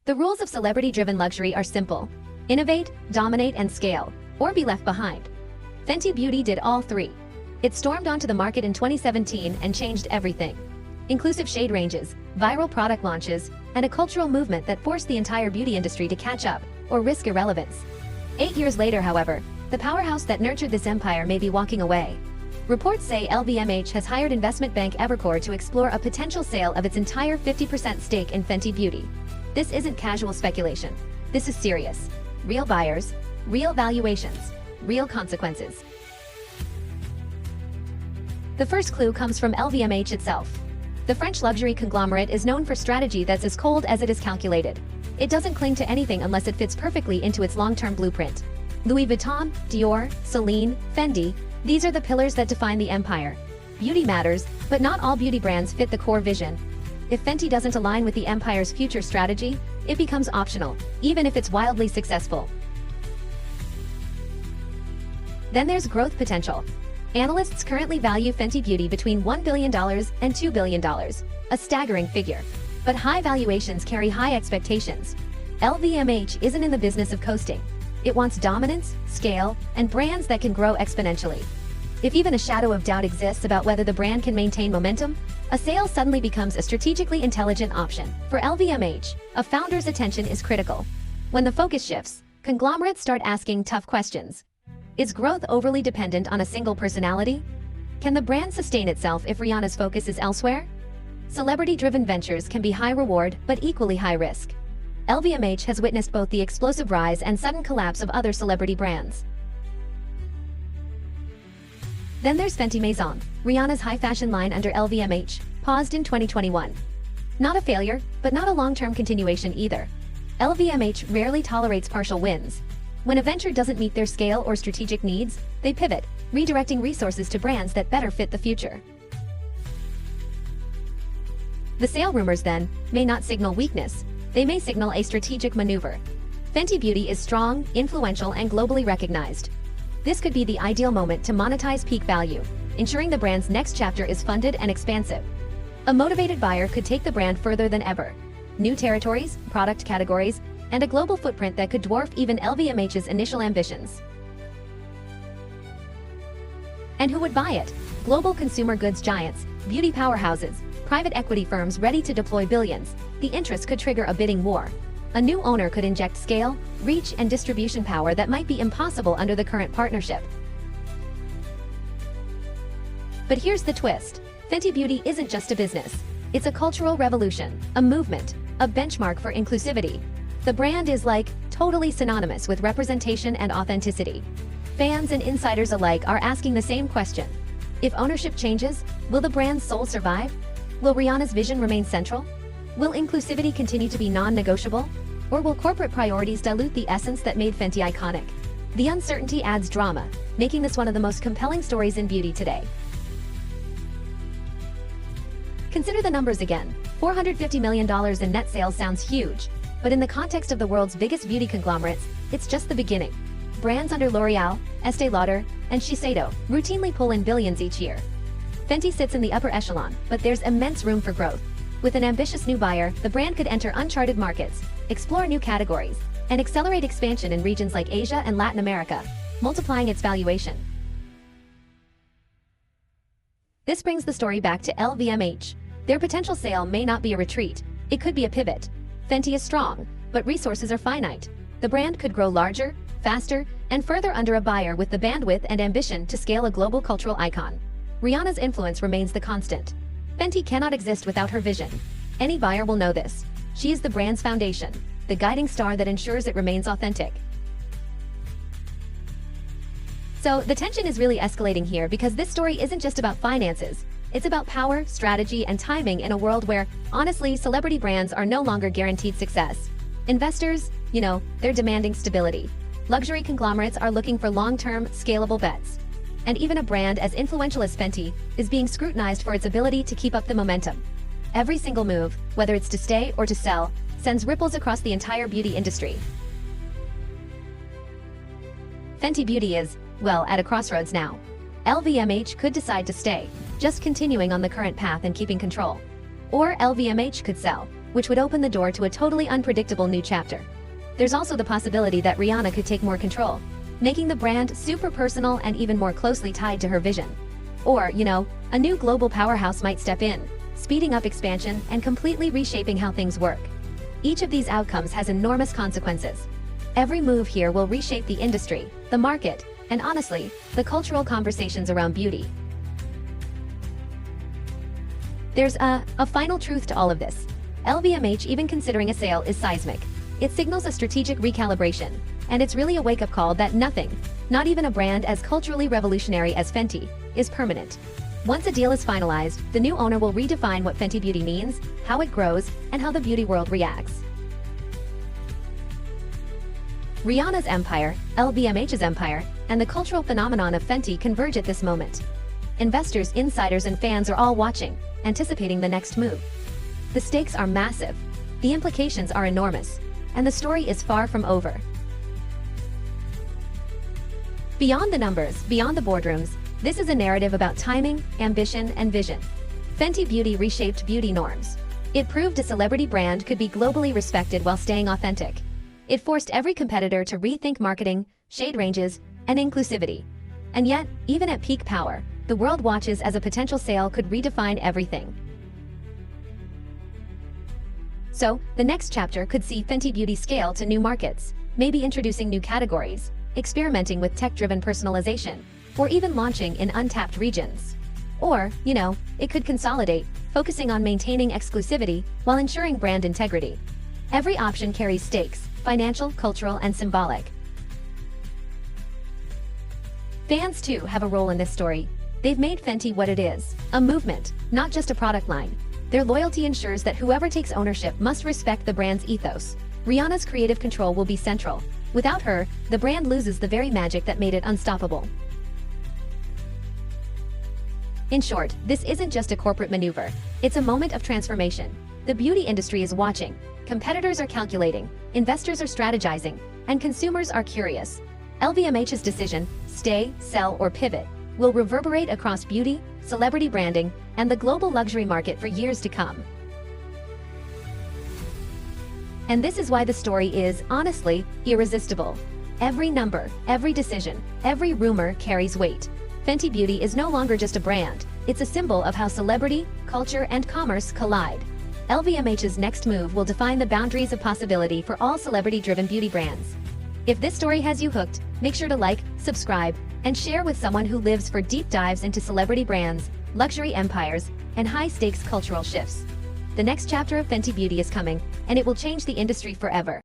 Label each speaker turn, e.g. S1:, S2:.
S1: The rules of celebrity-driven luxury are simple: innovate, dominate, and scale, or be left behind. Fenty Beauty did all three. It stormed onto the market in 2017 and changed everything. Inclusive shade ranges, viral product launches, and a cultural movement that forced the entire beauty industry to catch up or risk irrelevance. 8 years later, however, the powerhouse that nurtured this empire may be walking away. Reports say LVMH has hired investment bank Evercore to explore a potential sale of its entire 50% stake in Fenty Beauty. This isn't casual speculation. This is serious. Real buyers, real valuations, real consequences. The first clue comes from LVMH itself. The French luxury conglomerate is known for strategy that's as cold as it is calculated. It doesn't cling to anything unless it fits perfectly into its long-term blueprint. Louis Vuitton, Dior, Celine, Fendi, these are the pillars that define the empire. Beauty matters, but not all beauty brands fit the core vision. If Fenty doesn't align with the empire's future strategy, it becomes optional, even if it's wildly successful. Then there's growth potential. Analysts currently value Fenty Beauty between $1 billion and $2 billion, a staggering figure. But high valuations carry high expectations. LVMH isn't in the business of coasting. It wants dominance, scale, and brands that can grow exponentially. If even a shadow of doubt exists about whether the brand can maintain momentum, a sale suddenly becomes a strategically intelligent option. For LVMH, a founder's attention is critical. When the focus shifts, conglomerates start asking tough questions. Is growth overly dependent on a single personality? Can the brand sustain itself if Rihanna's focus is elsewhere? Celebrity-driven ventures can be high reward but equally high risk. LVMH has witnessed both the explosive rise and sudden collapse of other celebrity brands. Then there's Fenty Maison, Rihanna's high-fashion line under LVMH, paused in 2021. Not a failure, but not a long-term continuation either. LVMH rarely tolerates partial wins. When a venture doesn't meet their scale or strategic needs, they pivot, redirecting resources to brands that better fit the future. The sale rumors, then, may not signal weakness. They may signal a strategic maneuver. Fenty Beauty is strong, influential, and globally recognized. This could be the ideal moment to monetize peak value, ensuring the brand's next chapter is funded and expansive. A motivated buyer could take the brand further than ever. New territories, product categories, and a global footprint that could dwarf even LVMH's initial ambitions. And who would buy it? Global consumer goods giants, beauty powerhouses, private equity firms ready to deploy billions. The interest could trigger a bidding war. A new owner could inject scale, reach, and distribution power that might be impossible under the current partnership. But here's the twist. Fenty Beauty isn't just a business. It's a cultural revolution, a movement, a benchmark for inclusivity. The brand is totally synonymous with representation and authenticity. Fans and insiders alike are asking the same question. If ownership changes, will the brand's soul survive? Will Rihanna's vision remain central? Will inclusivity continue to be non-negotiable? Or will corporate priorities dilute the essence that made Fenty iconic? The uncertainty adds drama, making this one of the most compelling stories in beauty today. Consider the numbers again. $450 million in net sales sounds huge, but in the context of the world's biggest beauty conglomerates, it's just the beginning. Brands under L'Oreal, Estée Lauder, and Shiseido routinely pull in billions each year. Fenty sits in the upper echelon, but there's immense room for growth. With an ambitious new buyer, the brand could enter uncharted markets, explore new categories, and accelerate expansion in regions like Asia and Latin America, multiplying its valuation. This brings the story back to LVMH. Their potential sale may not be a retreat, it could be a pivot. Fenty is strong, but resources are finite. The brand could grow larger, faster, and further under a buyer with the bandwidth and ambition to scale a global cultural icon. Rihanna's influence remains the constant. Fenty cannot exist without her vision. Any buyer will know this. She is the brand's foundation, the guiding star that ensures it remains authentic. So the tension is really escalating here because this story isn't just about finances. It's about power, strategy, and timing in a world where, honestly, celebrity brands are no longer guaranteed success. Investors, they're demanding stability. Luxury conglomerates are looking for long-term, scalable bets. And even a brand as influential as Fenty is being scrutinized for its ability to keep up the momentum. Every single move, whether it's to stay or to sell, sends ripples across the entire beauty industry. Fenty Beauty is, at a crossroads now. LVMH could decide to stay, just continuing on the current path and keeping control. Or LVMH could sell, which would open the door to a totally unpredictable new chapter. There's also the possibility that Rihanna could take more control, making the brand super personal and even more closely tied to her vision. Or, a new global powerhouse might step in, speeding up expansion and completely reshaping how things work. Each of these outcomes has enormous consequences. Every move here will reshape the industry, the market, and honestly, the cultural conversations around beauty. There's a final truth to all of this. LVMH even considering a sale is seismic. It signals a strategic recalibration, and it's really a wake-up call that nothing, not even a brand as culturally revolutionary as Fenty, is permanent. Once a deal is finalized, the new owner will redefine what Fenty Beauty means, how it grows, and how the beauty world reacts. Rihanna's empire, LVMH's empire, and the cultural phenomenon of Fenty converge at this moment. Investors, insiders, and fans are all watching, anticipating the next move. The stakes are massive, the implications are enormous, and the story is far from over. Beyond the numbers, beyond the boardrooms, this is a narrative about timing, ambition, and vision. Fenty Beauty reshaped beauty norms. It proved a celebrity brand could be globally respected while staying authentic. It forced every competitor to rethink marketing, shade ranges, and inclusivity. And yet, even at peak power, the world watches as a potential sale could redefine everything. So, the next chapter could see Fenty Beauty scale to new markets, maybe introducing new categories, experimenting with tech-driven personalization, or even launching in untapped regions. Or, it could consolidate, focusing on maintaining exclusivity while ensuring brand integrity. Every option carries stakes, financial, cultural, and symbolic. Fans too have a role in this story. They've made Fenty what it is, a movement, not just a product line. Their loyalty ensures that whoever takes ownership must respect the brand's ethos. Rihanna's creative control will be central. Without her, the brand loses the very magic that made it unstoppable. In short, this isn't just a corporate maneuver. It's a moment of transformation. The beauty industry is watching, competitors are calculating, investors are strategizing, and consumers are curious. LVMH's decision, stay, sell, or pivot, will reverberate across beauty, celebrity branding, and the global luxury market for years to come. And this is why the story is, honestly, irresistible. Every number, every decision, every rumor carries weight. Fenty Beauty is no longer just a brand, it's a symbol of how celebrity, culture, and commerce collide. LVMH's next move will define the boundaries of possibility for all celebrity-driven beauty brands. If this story has you hooked, make sure to like, subscribe, and share with someone who lives for deep dives into celebrity brands, luxury empires, and high-stakes cultural shifts. The next chapter of Fenty Beauty is coming, and it will change the industry forever.